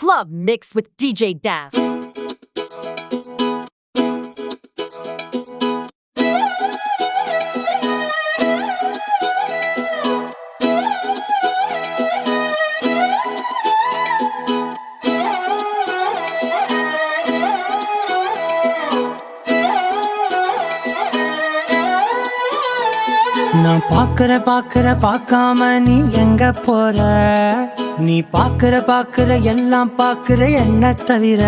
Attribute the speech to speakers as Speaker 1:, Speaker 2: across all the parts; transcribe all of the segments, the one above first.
Speaker 1: club mix with DJ Das.
Speaker 2: நான் பார்க்காம நீ எங்க போற? நீ பார்க்கிற எல்லாம் பார்க்கிற என்ன தவிர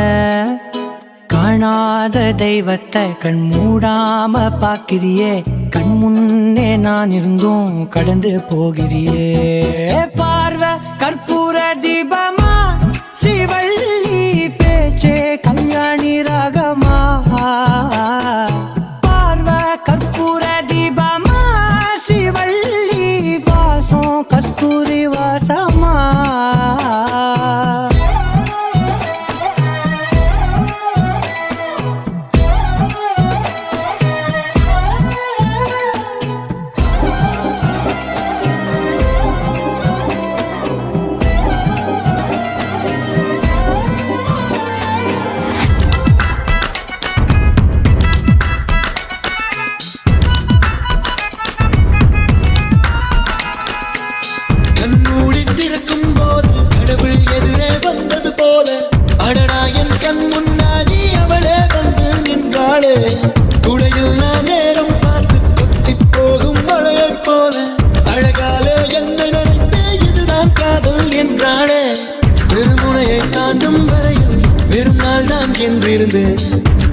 Speaker 2: காணாத தெய்வத்தை கண் மூடாம பார்க்கிறியே. கண் முன்னே நான் இருந்தும் கடந்து போகிறியே. பார்வை கற்பூர தீபமா, ஸ்ரீவள்ளி பேச்சே கல்யாணி ராகமா. பார்வை கற்பூர தீபமா, ஸ்ரீவள்ளி வாசம் கஸ்தூரி வாசமா.
Speaker 3: என்றிருந்து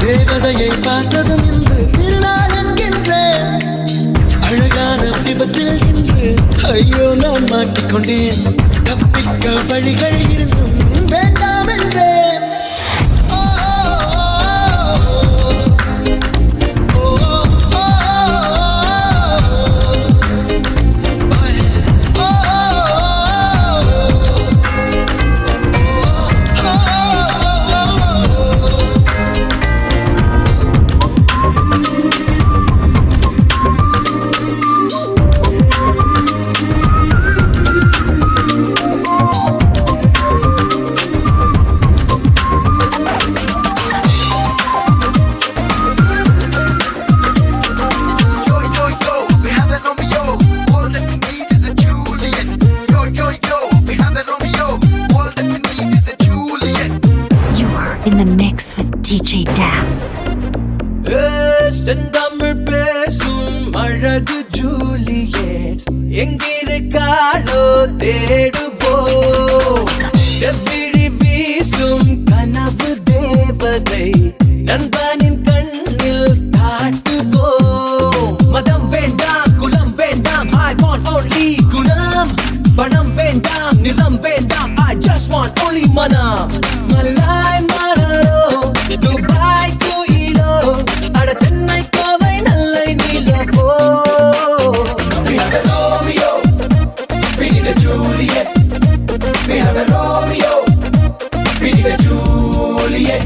Speaker 3: தேவதையை பார்த்ததும் இன்று திருநாள் என்கின்றேன். அழகான விபத்தில் இன்று ஐயோ நான் மாட்டிக்கொண்டேன். தப்பிக்க வழிகள் இருந்தும் வேண்டாம் என்றேன்.
Speaker 1: In the mix with DJ Das.
Speaker 2: செந்தமிழ் பேசும் அழகு ஜூலியட் எங்கிருக்காளோ தேடுவோம். செவ்விழி வீசும் கனவு தேவதை நண்பனின் கண்ணில் காட்டுவோம். மதம் வேண்டாம் குலம் வேண்டாம், I want only குணம். பணம் வேண்டாம் நிலம் வேண்டாம், I just want only மனம். மலாய் மலரோ துபாய் கோயிலோ அட தென்னை கோவை நல்லை நிலவோ. We have a Romeo, we need a Juliet. We have a Romeo, we need a Juliet.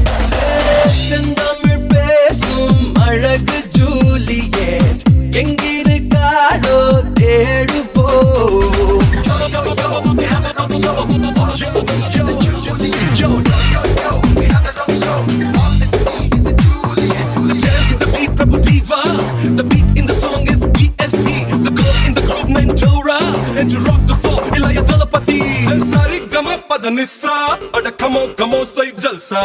Speaker 2: செந்தமிழ் பேசும் அழகு ஜூலியட் எங்கிருக்காளோ தேடுவோம்.
Speaker 4: The beat in the song is ESP. The girl in the group named Tora. And to rock the floor, Ilaya Dalapati. Sari Gama Padanissa. Ada kamo say jalsa.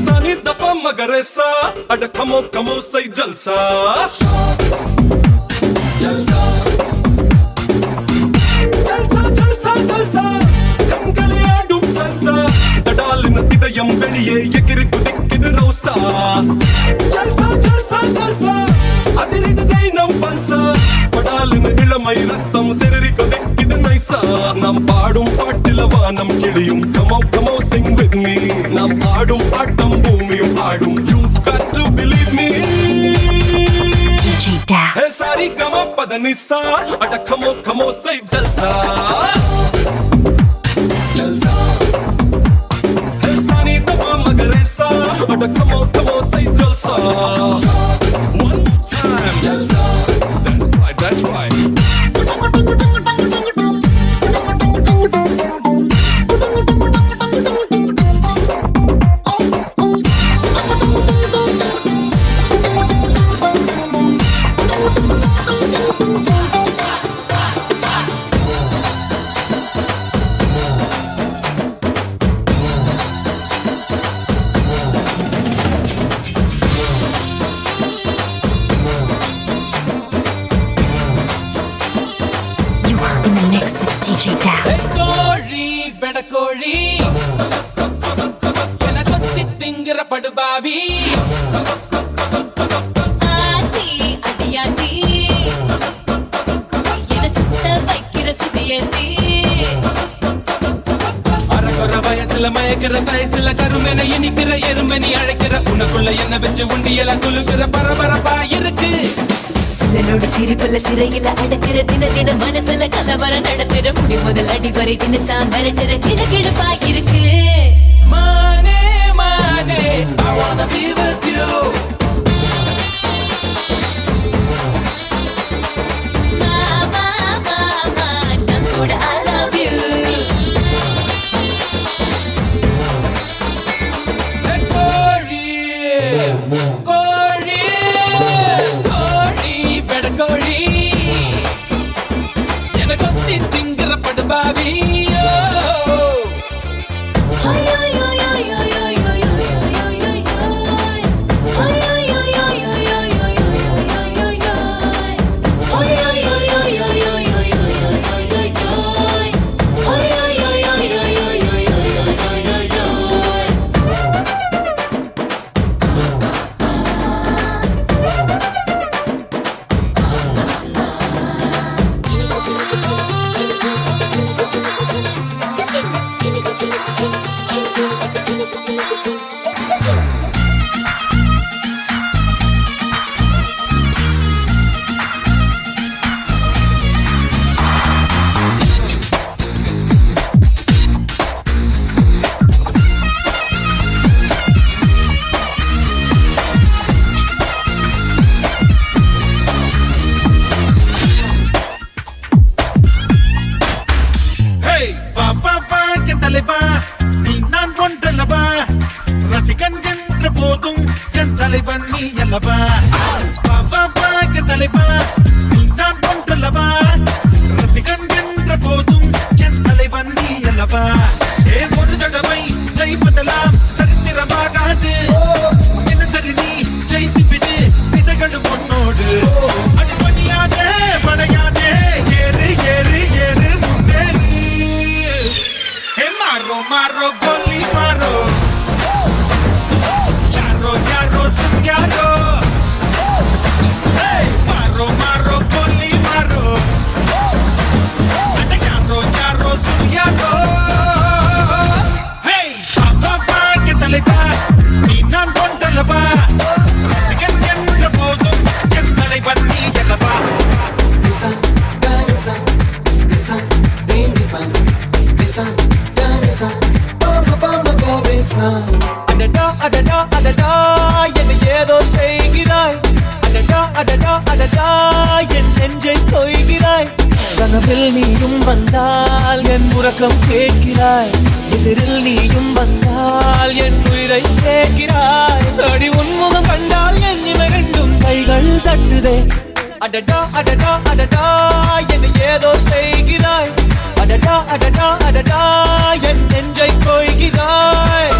Speaker 4: Sani Dapa Magaresa. Ada kamo say jalsa. Jalsa. Kangaliyadum salsa. Dadalina tidayam veliye ekiri kudikkinu rosa. Jalsa. Adiridai nam pansa. Padalina ilamai rattam seriri kudikkinu naisa. Nam paadum pattila vaanam kiliyum. Come on, sing with me. Nam paadum paattam bhoomiyum paadum. You've got to believe me.
Speaker 1: DJ Das.
Speaker 4: Hey, Sari Gama Padanissa. Ada come on, say jalsa. Sani Dapa Magaresa. Ada come on, say jalsa. One more time. That's right.
Speaker 1: mix with DJ Daz.
Speaker 2: கோழி பெடக்கோழி என கொத்தி திங்கிற படுபாவி
Speaker 5: ஆதி அடியாதி என சுத்த வைக்கிற சுதியதி
Speaker 2: அறகுற வயசுல மயக்கிற சைஸ்ல கருமென இனிக்கிற எறும்பனி அழைக்கிற உனக்குள்ள என்ன வச்சு உண்டியல குலுக்குற பரபரப்பா இருக்கு
Speaker 5: சிலனோட சிரிப்புல சிறையில அடக்கிற தின தின மனசுல கலவரம் நடத்துற முடி முதல் அடிவரை தினசா மிரட்டுற கிழக்கிழப்பா இருக்கு
Speaker 2: மானே மானே I wanna be with you
Speaker 5: மாமா மாமா நான் கூட I love you
Speaker 2: கோழி கோழி கோழி பெடக்கோழி என கொத்தி திங்கிற படுபாவி
Speaker 6: தலைவா நீ நான் ஒன்றல்லவா ரசிகன் என்ற போதும் என் தலைவன் நீ அல்லவா பாப்பா தலைவா நீ நான் ஒன்றல்லவா ரசிகன் என்ற போதும் என் தலைவன் நீ அல்லவா ஒரு தடவை ஜெயிப்பதெல்லாம் சரித்திரமாகாது என்ன சரி நீ ஜெயித்து விடு விதைகளும் உன்னோடு அடிப்படியாதே படையாதே ஏறு ஏறு ஏறு முன்னேறி Marro, marro, goli, marro. Charro, charro, sunyaro. Hey, marro, marro, goli, marro. Charro, charro, sunyaro. Hey, papa, que taleba. Ni nan kontalaba. Rasikan yendra podum. Yen taleba ni yalaba.
Speaker 3: Nisa, Garisa, Nisa, Indipa, Nisa.
Speaker 2: அடடா அடடா அடடா என்னை ஏதோ செய்கிறாய் அடடா அடடா அடடா என் நெஞ்சை கொய்கிறாய் கனவில் நீயும் வந்தால் என் உறக்கம் கேட்கிறாய் எதிரில் நீயும் வந்தால் என் உயிரை கேட்கிறாய் அடி உன்முகம் கண்டால் என் இரண்டும் கைகள் தட்டுதே அடடா அடடா அடடா என்னை ஏதோ செய்கிறாய் அடடா அடடா அடடா என் நெஞ்சை கொய்கிறாய்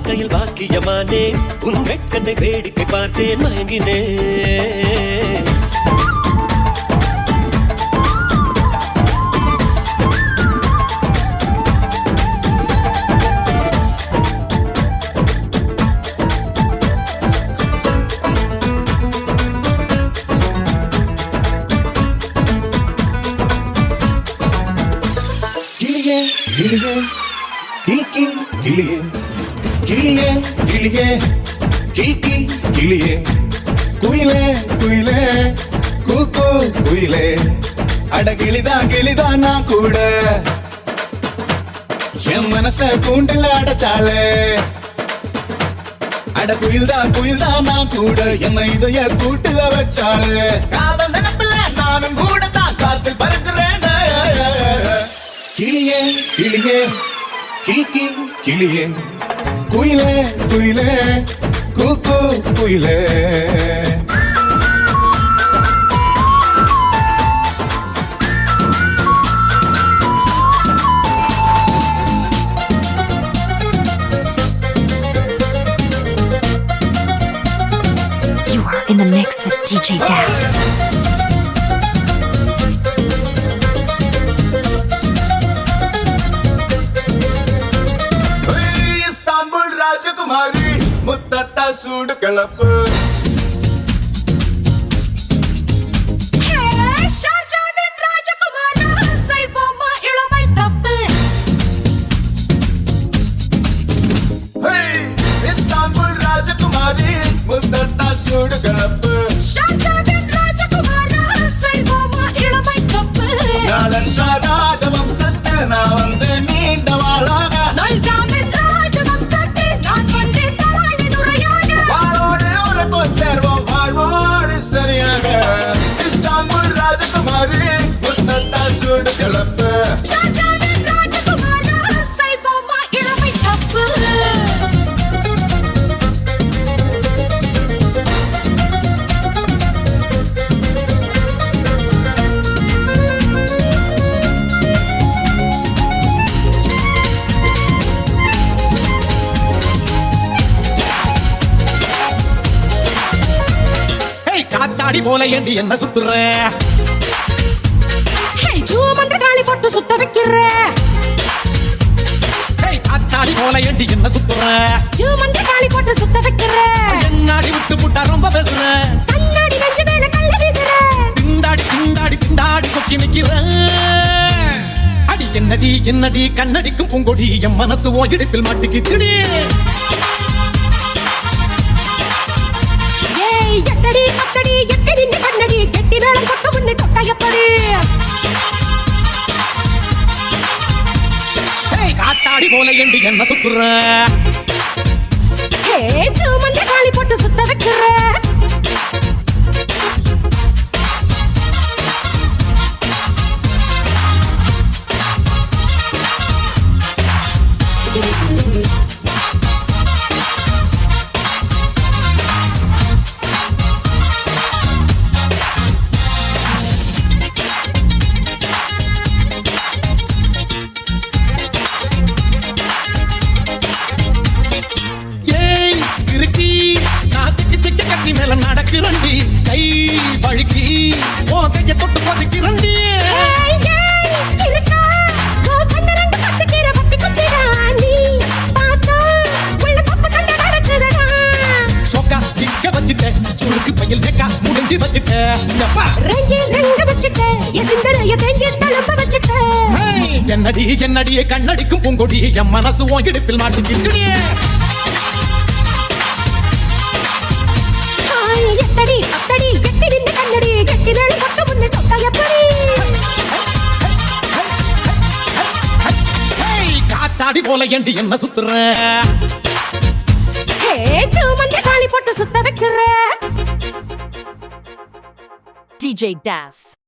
Speaker 7: பார்க்கையில் பாக்கியமானேன் உன் வெட்கத்தை வேடிக்கை பார்த்தேன் மயங்கினேன்
Speaker 6: கிளியே கிளியே கீக்கி கிளியே கிளியே கிளியே கீக்கி கிளியே குயிலே குயிலே கூக்கு குயிலே அட கிளிதா நான் கூட என் மனச கூண்டுல அடைச்சாளே அட குயில்தா நான் கூட என்னை இதய கூட்டுல வச்சாளே காதல் நினைப்பில்ல நானும் கூட தான் காத்தில் பறக்கிறேன் கிளியே கிளியே கீக்கி கிளியே குயிலே குயிலே கூக்கு குயிலே
Speaker 1: You are in the mix with DJ Das.
Speaker 6: Istanbul ராஜகுமாரி முத்தத்தால் சூடு கிளப்பு இஸ்தான்புல் ராஜகுமாரி முத்தத்தால் சூடு கிளப்பு ராஜவம்சத்தில் நான் வந்து நீண்ட வாழாக வாழோடு உறப்போம் சேர்வோம் வாழ்வோடு சரியாக இஸ்தான்புல் ராஜகுமாரி முத்தத்தால் சூடு கிளப்பு
Speaker 7: காத்தாடி போல ஏண்டி என்ன சுத்துற
Speaker 5: காளி போட்டு சுத்த வைக்கிற
Speaker 7: காத்தாடி போல ஏண்டி என்ன சுத்துற
Speaker 5: காளி போட்டு சுத்த வைக்கிற
Speaker 7: என்னாடி விட்டு புட்டா ரொம்ப பேசுற
Speaker 5: கண்ணாடி நெஞ்சு மேல கள்ள வீசுற
Speaker 7: திண்டாடி சொக்கி நிக்கிற அடி என்னடி கண்ணடிக்கும் பூங்கொடி என் மனசு ஓ இடுப்பில் மாட்டிக்கிச்சுடி
Speaker 5: எட்டடி அத்தடி எட்டி நின்று கண்ணடி கெட்டி மேளம் கொட்ட முன்னே தொட்டாயப்படி
Speaker 7: காத்தாடி போல ஏண்டி என்ன சுத்துற
Speaker 5: காளி போட்டு சுத்த வைக்கிற
Speaker 7: மேல நடக்கிறண்டி கை வழுக்கி ஓ கைய தொட்டு பதுக்கிறண்டி சிக்க வச்சுட்டேன் சுருக்கு பையில் வெக்கா முடிஞ்சு வச்சுட்டேன் என்னடி கண்ணடிக்கும் பூங்கொடி என் மனசு உன் இடுப்பில் மாட்டிக்கிச்சுடியே
Speaker 5: எட்டடி அத்தடி எட்டி நின்று கண்ணடி கெட்டி மேளம் கொட்ட முன்னே தொட்டாயப்படி
Speaker 7: காத்தாடி போல ஏண்டி என்ன சுத்துற
Speaker 5: காளி போட்டு சுத்த வைக்கிற
Speaker 8: DJ Das.